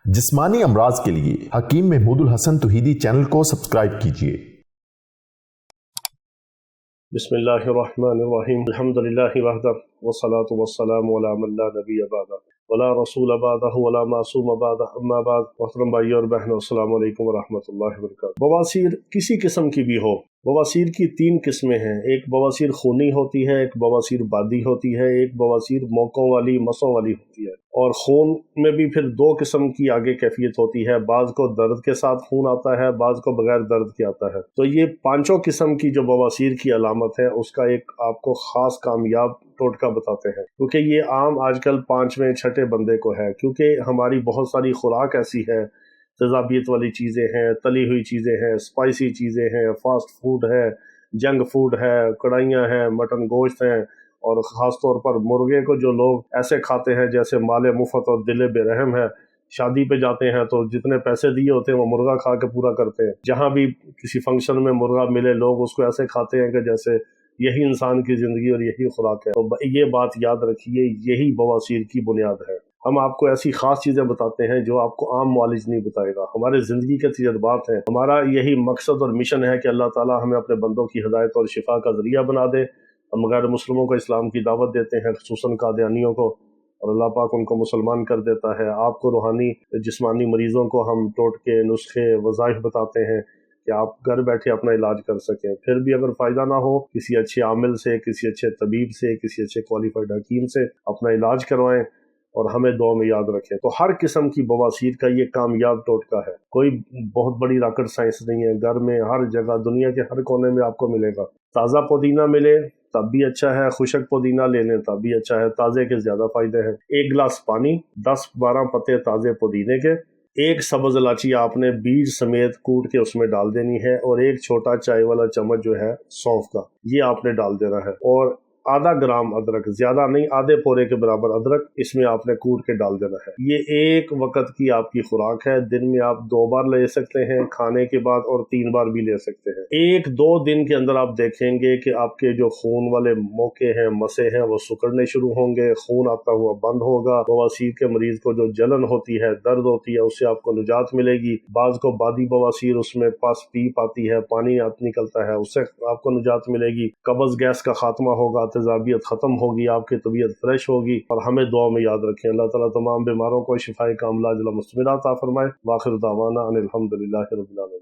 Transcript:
जिस्मानी अमराज के लिए हकीम महमूदुल हसन तौहीदी चैनल को सब्सक्राइब कीजिए। बिस्मिल्लाहिर्रहमानिर्रहीम अल्हम्दुलिल्लाहि वहदा वस्सलातु वस्सलामु अला मन ला नबिय्य बअदा वला रसूल बअदहु वला मासूम बअदहु अम्मा बाद। मोहतरम भाइयों और बहनों, अस्सलामु अलैकुम वरहमतुल्लाहि वबरकातुहू। बवासीर किसी किस्म की भी हो, बवासीर की तीन किस्में हैं। एक बवासीर खूनी होती है, एक बवासीर बादी होती है, एक बवासीर मौकों वाली मसों वाली होती है। और खून में भी फिर दो किस्म की आगे कैफियत होती है, बाज़ को दर्द के साथ खून आता है, बाज़ को बगैर दर्द के आता है। तो ये पांचों किस्म की जो बवासीर की अलामत है उसका एक आपको ख़ास कामयाब टोटका बताते हैं, क्योंकि ये आम आजकल पाँचवें छठे बंदे को है, क्योंकि हमारी बहुत सारी खुराक ऐसी है, तेज़ाबियत वाली चीज़ें हैं, तली हुई चीज़ें हैं, स्पाइसी चीज़ें हैं, फास्ट फूड है, जंक फूड है, कढ़ाइयाँ हैं, मटन गोश्त हैं, और ख़ास तौर पर मुर्गे को जो लोग ऐसे खाते हैं जैसे माले मुफ्त और दिले बेरहम है। शादी पे जाते हैं तो जितने पैसे दिए होते हैं वो मुर्गा खा के पूरा करते हैं। जहाँ भी किसी फंक्शन में मुर्गा मिले लोग उसको ऐसे खाते हैं कि जैसे यही इंसान की ज़िंदगी और यही खुराक है। तो ये बात याद रखिए, यही बवासीर की बुनियाद है। हम आपको ऐसी ख़ास चीज़ें बताते हैं जो आपको आम मुआलिज नहीं बताएगा। हमारे ज़िंदगी के तजर्बात हैं। हमारा यही मकसद और मिशन है कि अल्लाह ताला हमें अपने बंदों की हिदायत और शिफा का ज़रिया बना दे। हम गैर मुस्लिमों को इस्लाम की दावत देते हैं, खुसूसन कादियानियों को, और अल्लाह पाक उनको मुसलमान कर देता है। आपको रूहानी जिस्मानी मरीज़ों को हम टोटके नुस्खे वज़ाइफ बताते हैं कि आप घर बैठे अपना इलाज कर सकें। फिर भी अगर फ़ायदा ना हो, किसी अच्छे आमिल से, किसी अच्छे तबीब से, किसी अच्छे क्वालिफाइड हकीम से अपना इलाज करवाएं और हमें दुआ में याद रखें। तो हर किस्म की बवासीर का ये कामयाब टोटका है। कोई बहुत बड़ी रॉकेट साइंस नहीं है। घर में हर जगह दुनिया के हर कोने में आपको मिलेगा। ताज़ा पुदीना मिले तब भी अच्छा है, खुशक पुदीना ले लें तब भी अच्छा है। ताज़े के ज़्यादा फ़ायदे हैं। एक गिलास पानी, 10-12 पत्ते ताज़े पुदीने के, एक सब्ज़ इलायची आपने बीज समेत कूट के उसमें डाल देनी है, और एक छोटा चाय वाला चम्मच जो है सौंफ का, ये आपने डाल देना है। और आधा ग्राम अदरक, ज्यादा नहीं, आधे पोरे के बराबर अदरक इसमें आपने कूट के डाल देना है। ये एक वक्त की आपकी खुराक है। दिन में आप 2 बार ले सकते हैं खाने के बाद, और 3 बार भी ले सकते हैं। 1-2 दिन के अंदर आप देखेंगे कि आपके जो खून वाले मौके हैं, मसे हैं, वो सुकड़ने शुरू होंगे, खून आता हुआ बंद होगा। बवासीर के मरीज को जो जलन होती है, दर्द होती है, उससे आपको निजात मिलेगी। बाज को बादी बवासीर, उसमें पस पीप आती है, पानी निकलता है, उससे आपको निजात मिलेगी। कब्ज गैस का खात्मा होगा, तेज़ाबियत ख़त्म होगी, आपकी तबीयत फ्रेश होगी। और हमें दुआ में याद रखें। अल्लाह ताला तमाम बीमारों को शिफाए कामिला अता फरमाए। वाखिर दावाना अनिल हम्दुलिल्लाहि रब्बिल आलमीन।